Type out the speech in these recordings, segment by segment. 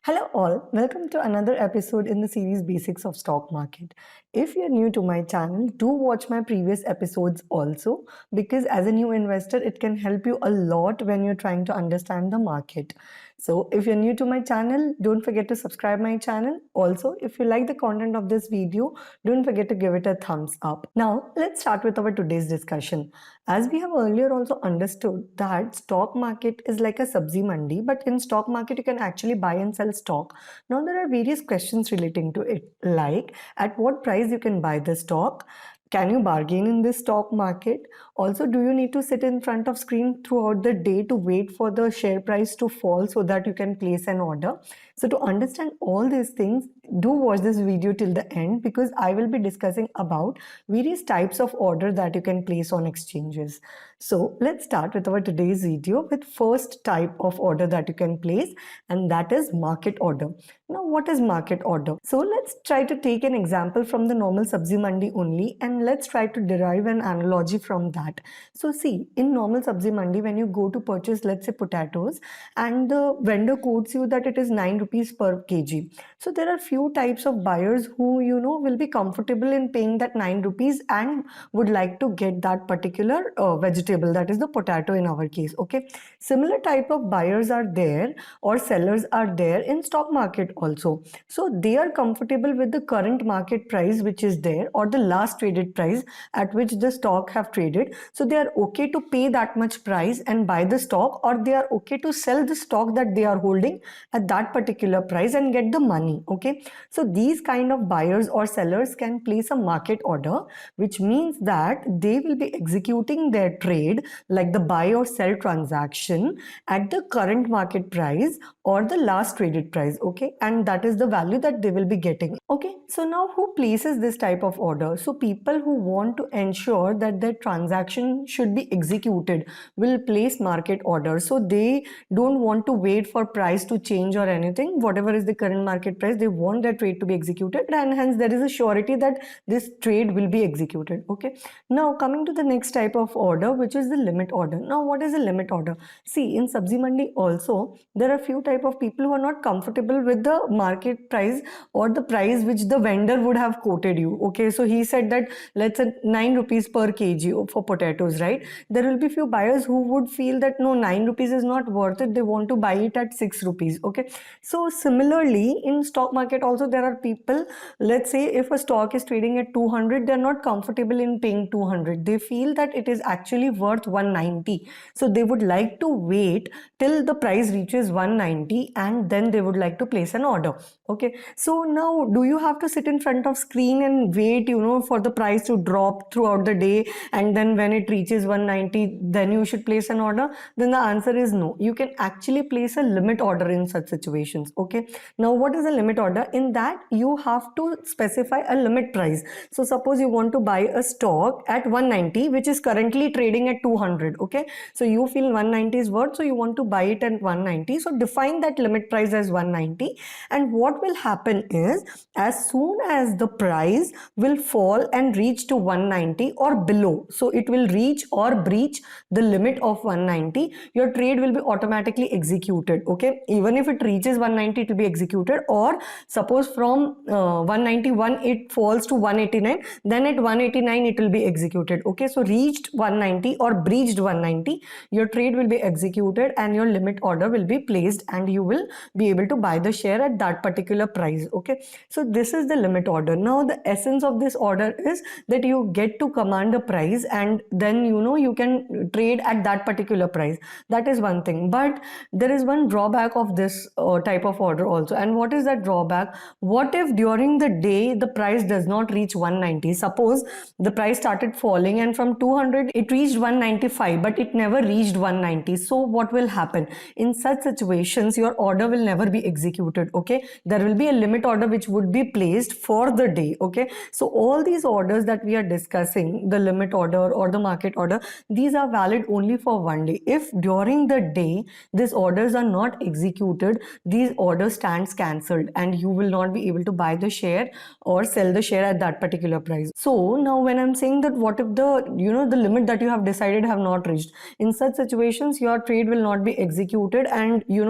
Hello all, welcome to another episode in the series Basics of Stock Market. If you're new to my channel, do watch my previous episodes also because as a new investor, it can help you a lot when you're trying to understand the market. So if you're new to my channel, don't forget to subscribe my channel. Also, if you like the content of this video, don't forget to give it a thumbs up. Now, let's start with our today's discussion. As we have earlier also understood that stock market is like a sabzi mandi, but in stock market you can actually buy and sell stock. Now there are various questions relating to it, like at what price you can buy the stock, can you bargain in this stock market? Also, do you need to sit in front of screen throughout the day to wait for the share price to fall so that you can place an order? So to understand all these things, do watch this video till the end because I will be discussing about various types of order that you can place on exchanges. So let's start with our today's video with first type of order that you can place, and that is market order. Now what is market order? So let's try to take an example from the normal sabzi mandi only, and let's try to derive an analogy from that. So see, in normal sabzi mandi, when you go to purchase, let's say potatoes, and the vendor quotes you that it is 9 rupees per kg. So there are few types of buyers who will be comfortable in paying that 9 rupees and would like to get that particular vegetable, that is the potato in our case. Okay, similar type of buyers are there or sellers are there in stock market also. So they are comfortable with the current market price which is there or the last traded price at which the stock have traded. So they are okay to pay that much price and buy the stock, or they are okay to sell the stock that they are holding at that particular price and get the money. Okay, so these kind of buyers or sellers can place a market order, which means that they will be executing their trade like the buy or sell transaction at the current market price or the last traded price. Okay, and that is the value that they will be getting. Okay, so now who places this type of order? So people who want to ensure that their transaction should be executed will place market order. So they don't want to wait for price to change or anything. Whatever is the current market price, they want their trade to be executed, and hence there is a surety that this trade will be executed. Okay, now coming to the next type of order, which is the limit order. Now what is a limit order? See, in sabzi mandi also there are few type of people who are not comfortable with the market price or the price which the vendor would have quoted you. Okay, so he said that let's say 9 rupees per kg for potatoes, right? There will be few buyers who would feel that no, 9 rupees is not worth it, they want to buy it at 6 rupees. Okay, so similarly in stock market also there are people, let's say if a stock is trading at 200, they're not comfortable in paying 200, they feel that it is actually worth 190, so they would like to wait till the price reaches 190 and then they would like to place an order. Okay, so now do you have to sit in front of screen and wait for the price to drop throughout the day, and then when it reaches 190 then you should place an order? Then the answer is no. You can actually place a limit order in such situations. Okay, now what is a limit order? In that you have to specify a limit price. So suppose you want to buy a stock at 190 which is currently trading at 200. Okay, so you feel 190 is worth, so you want to buy it at 190, so define that limit price as 190, and what will happen is as soon as the price will fall and reach to 190 or below, so it will reach or breach the limit of 190, your trade will be automatically executed. Okay, even if it reaches 190 it will be executed, or suppose from 191 it falls to 189, then at 189 it will be executed. Okay, so reached 190 or breached 190, your trade will be executed and your limit order will be placed and you will be able to buy the share at that particular price. Okay, so this is the limit order. Now the essence of this order is that you get to command a price and then you can trade at that particular price. That is one thing, but there is one drawback of this type of order also. And what is that drawback? What if during the day the price does not reach 190? Suppose the price started falling and from 200 it reached 195, but it never reached 190. So what will happen? In such situations your order will never be executed. Okay, there will be a limit order which would be placed for the day. Okay, so all these orders that we are discussing, the limit order or the market order, these are valid only for one day. If during the day these orders are not executed, these orders stands cancelled and you will not be able to buy the share or sell the share at that particular price. So now when I'm saying that, what if the limit that you have decided have not reached? In such situations, your trade will not be executed and you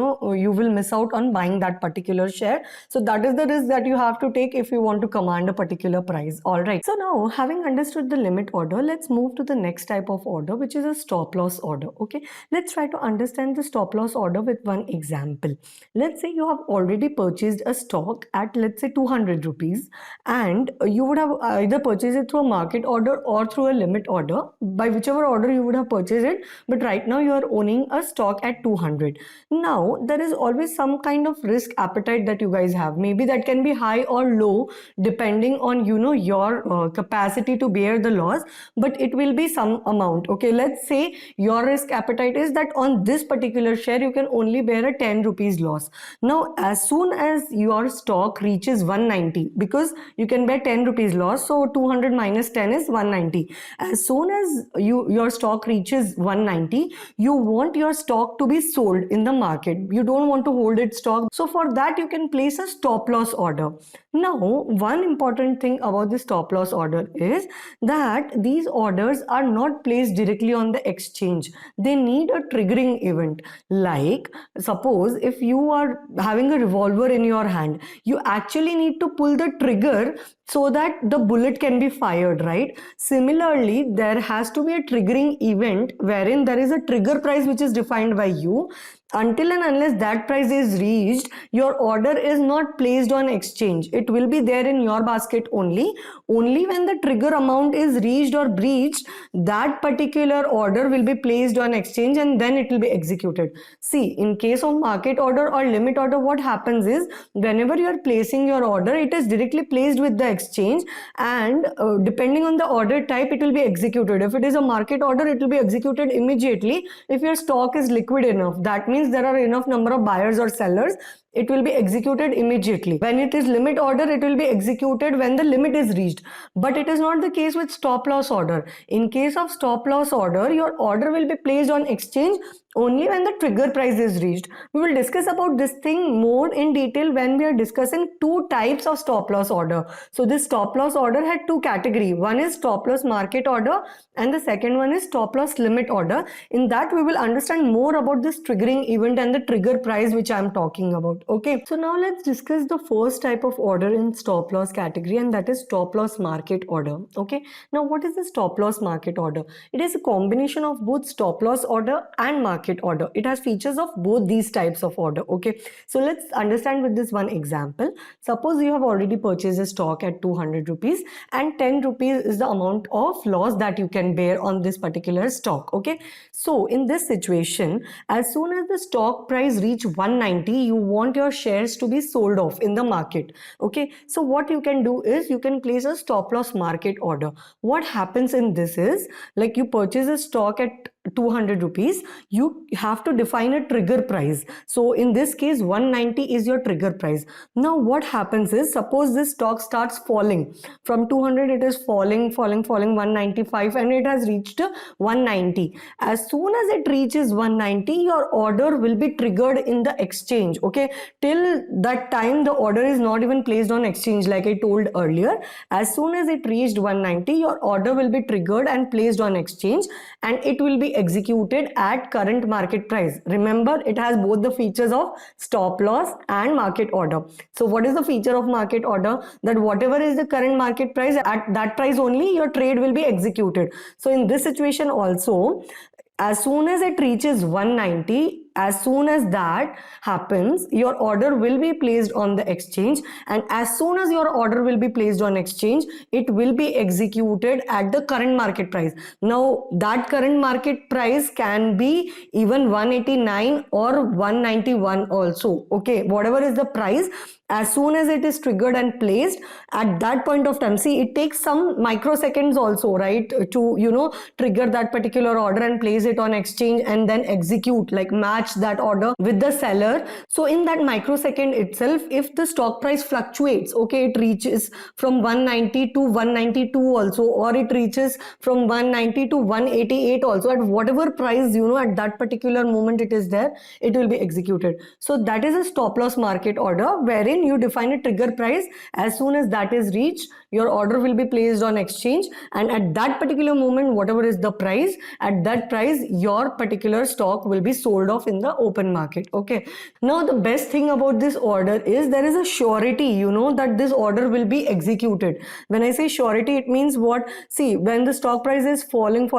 will miss out on buying that particular share. So that is the risk that you have to take if you want to command a particular price. All right, so now having understood the limit order, let's move to the next type of order, which is a stop loss order. Okay, let's try to understand the stop loss order with one example. Let's say you have already purchased a stock at, let's say, 200 rupees, and you would have either purchased it through a market order or through a limit order, by whichever order you would have purchased it. But right now you are owning a stock at 200. Now there is always some kind of risk appetite that you guys have. Maybe that can be high or low depending on your capacity to bear the loss, but it will be some amount. Okay, let's say your risk appetite is that on this particular share you can only bear a 10 rupees loss. Now as soon as your stock reaches 190, because you can bear 10 rupees loss, so 200 minus 10 is 190. As soon as your stock reaches 190, you want your stock to be sold in the market. You don't want to hold its stock. So for that you can place a stop loss order. Now one important thing about the stop loss order is that these orders are not placed directly on the exchange. They need a triggering event. Like suppose if you are having a revolver in your hand, you actually need to pull the trigger so that the bullet can be fired, right? Similarly, there has to be a triggering event wherein there is a trigger price which is defined by you. Until and unless that price is reached, your order is not placed on exchange. It will be there in your basket only. Only when the trigger amount is reached or breached, that particular order will be placed on exchange and then it will be executed. See, in case of market order or limit order, what happens is whenever you are placing your order, it is directly placed with the exchange, and depending on the order type, it will be executed. If it is a market order, it will be executed immediately if your stock is liquid enough. That means there are enough number of buyers or sellers, it will be executed immediately. When it is limit order, it will be executed when the limit is reached. But it is not the case with stop loss order. In case of stop loss order, your order will be placed on exchange only when the trigger price is reached. We will discuss about this thing more in detail when we are discussing two types of stop loss order. So this stop loss order had two categories. One is stop loss market order and the second one is stop loss limit order. In that we will understand more about this triggering event and the trigger price which I am talking about. Okay, so now let's discuss the first type of order in stop loss category, and that is stop loss market order. Okay, now what is the stop loss market order? It is a combination of both stop loss order and market order. It has features of both these types of order. Okay, so let's understand with this one example. Suppose you have already purchased a stock at 200 rupees and 10 rupees is the amount of loss that you can bear on this particular stock. Okay, so in this situation, as soon as the stock price reach 190, you want your shares to be sold off in the market. Okay, so what you can do is you can place a stop loss market order. What happens in this is, like, you purchase a stock at 200 rupees, you have to define a trigger price. So in this case 190 is your trigger price. Now what happens is, suppose this stock starts falling from 200, it is falling 195 and it has reached 190. As soon as it reaches 190, your order will be triggered in the exchange. Okay, till that time the order is not even placed on exchange, like I told earlier. As soon as it reached 190, your order will be triggered and placed on exchange and it will be executed at current market price. Remember, it has both the features of stop loss and market order. So what is the feature of market order? That whatever is the current market price, at that price only your trade will be executed. So in this situation also, as soon as it reaches 190, as soon as that happens, your order will be placed on the exchange, and as soon as your order will be placed on exchange, it will be executed at the current market price. Now that current market price can be even 189 or 191 also. Okay, whatever is the price, As soon as it is triggered and placed, at that point of time, see, it takes some microseconds also, right, to trigger that particular order and place it on exchange and then execute, like match that order with the seller. So in that microsecond itself, if the stock price fluctuates, okay, it reaches from 190 to 192 also, or it reaches from 190 to 188 also, at whatever price at that particular moment it is there, it will be executed. So that is a stop loss market order, wherein you define a trigger price. As soon as that is reached, your order will be placed on exchange, and at that particular moment, whatever is the price, at that price your particular stock will be sold off in the open market. Okay, now the best thing about this order is there is a surety, that this order will be executed. When I say surety, it means what? See, when the stock price is falling,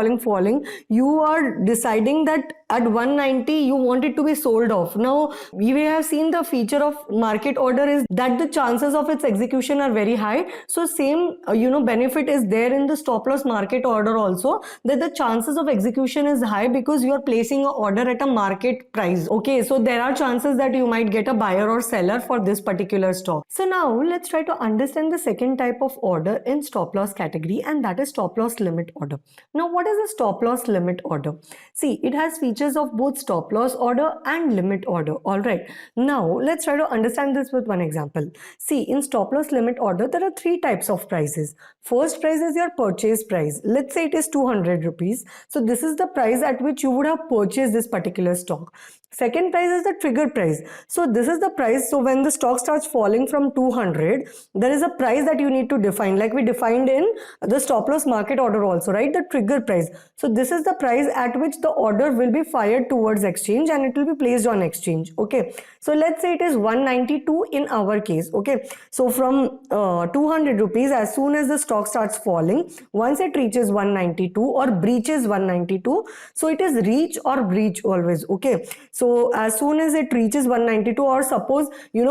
you are deciding that at 190 you want it to be sold off. Now we have seen the feature of market order is that the chances of its execution are very high. So same benefit is there in the stop loss market order also, that the chances of execution is high because you are placing an order at a market price. Okay, so there are chances that you might get a buyer or seller for this particular stock. So now let's try to understand the second type of order in stop loss category, and that is stop loss limit order. Now what is a stop loss limit order? See, it has features of both stop loss order and limit order. All right, now let's try to understand this with one example. See, in stop loss limit order, there are three types of prices. First price is your purchase price. Let's say it is 200 rupees. So this is the price at which you would have purchased this particular stock. Second price is the trigger price. So this is the price. So when the stock starts falling from 200, there is a price that you need to define, like we defined in the stop loss market order also, right? The trigger price. So this is the price at which the order will be fired towards exchange and it will be placed on exchange. Okay, so let's say it is 192 in our case. Okay, so from 200 rupees, as soon as the stock starts falling, once it reaches 192 or breaches 192, so it is reach or breach always. Okay, so as soon as it reaches 192, or suppose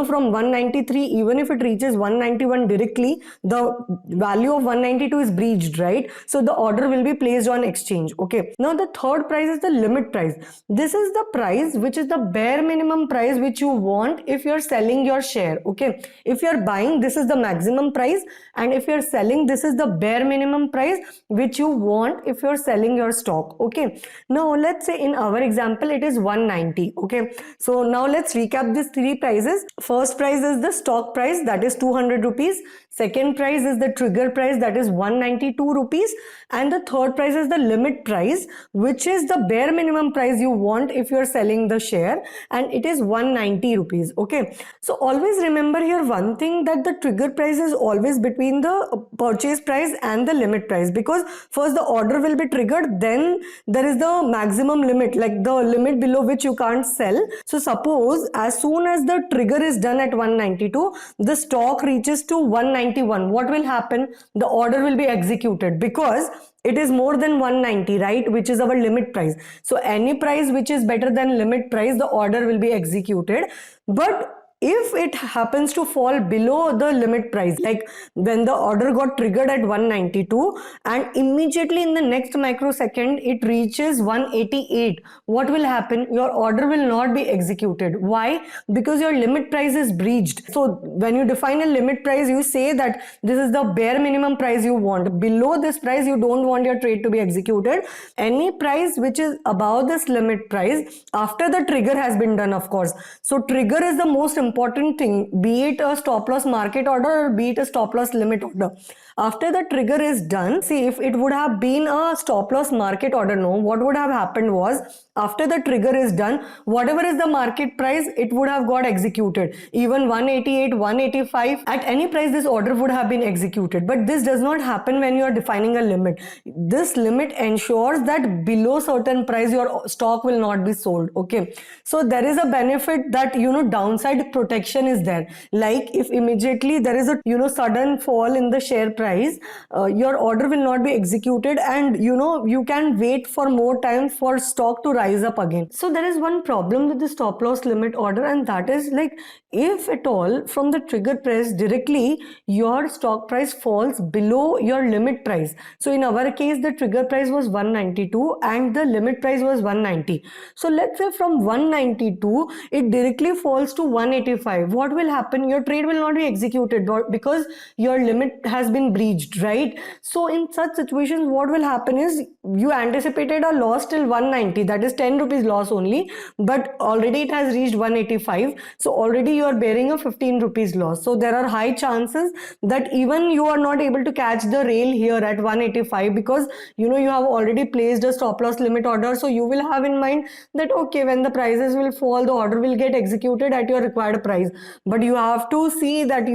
from 193, even if it reaches 191 directly, the value of 192 is breached, right? So the order will be placed on exchange. Okay, now the third price is the limit price. This is the price which is the bare minimum price which you want if you're selling your share. Okay, if you're buying, this is the maximum price, and if you're selling, this is the bare minimum price which you want if you're selling your stock. Okay, now let's say in our example it is 190. Okay, so now let's recap these three prices. First price is the stock price, that is 200 rupees. Second price is the trigger price, that is 192 rupees, and the third price is the limit price, which is the bare minimum price you want if you're selling the share, and it is 190 rupees. Okay, so always remember here one thing, that the trigger price is always between the purchase price and the limit price, because first the order will be triggered, then there is the maximum limit, like the limit below which you can't sell. So suppose as soon as the trigger is done at 192, the stock reaches to 191, what will happen? The order will be executed because it is more than 190, right, which is our limit price. So any price which is better than limit price, the order will be executed. But if it happens to fall below the limit price, like when the order got triggered at 192 and immediately in the next microsecond it reaches 188, what will happen? Your order will not be executed. Why? Because your limit price is breached. So when you define a limit price, you say that this is the bare minimum price you want. Below this price, you don't want your trade to be executed. Any price which is above this limit price, after the trigger has been done, of course. So trigger is the most important thing, be it a stop loss market order or be it a stop loss limit order. After the trigger is done, see, if it would have been a stop loss market order, no, what would have happened was, after the trigger is done, whatever is the market price, it would have got executed. Even 188, 185, at any price this order would have been executed. But this does not happen when you are defining a limit. This limit ensures that below certain price your stock will not be sold. Okay, so there is a benefit that downside protection is there. Like if immediately there is a sudden fall in the share price, your order will not be executed, and you can wait for more time for stock to rise up again. So there is one problem with the stop loss limit order, and that is, like, if at all from the trigger price directly your stock price falls below your limit price. So in our case the trigger price was 192 and the limit price was 190. So let's say from 192 it directly falls to 185. What will happen? Your trade will not be executed because your limit has been breached, right? So in such situations what will happen is you anticipated a loss till 190, that is 10 rupees loss only, but already it has reached 185. So already you are bearing a 15 rupees loss. So there are high chances that even you are not able to catch the rail here at 185 because you have already placed a stop loss limit order. So you will have in mind that okay, when the prices will fall, the order will get executed at your required price. But you have to see that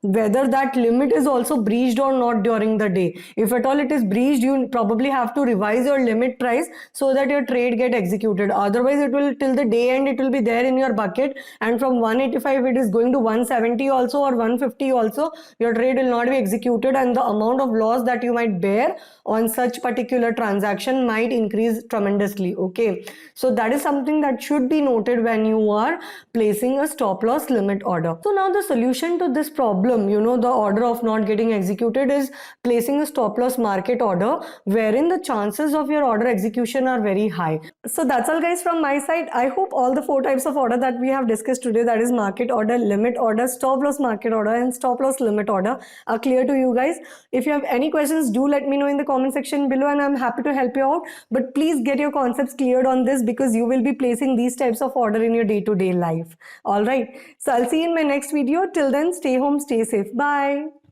whether that limit is also breached or not during the day. If at all it is breached, you probably have to revise your limit price so that your trade get executed. Otherwise it will till the day end it will be there in your bucket, and from 185 it is going to 170 also or 150 also, your trade will not be executed, and the amount of loss that you might bear on such particular transaction might increase tremendously. Okay, so that is something that should be noted when you are placing a stop loss limit order. So now the solution to this problem, the order of not getting executed, is placing a stop loss market order wherein the chances of your order execution are very high. So that's all guys from my side. I hope all the 4 types of order that we have discussed today, that is market order, limit order, stop loss market order and stop loss limit order, are clear to you guys. If you have any questions, do let me know in the comment section below and I'm happy to help you out. But please get your concepts cleared on this because you will be placing these types of order in your day-to-day life. Alright, so I'll see you in my next video. Till then, stay home, stay safe. Bye.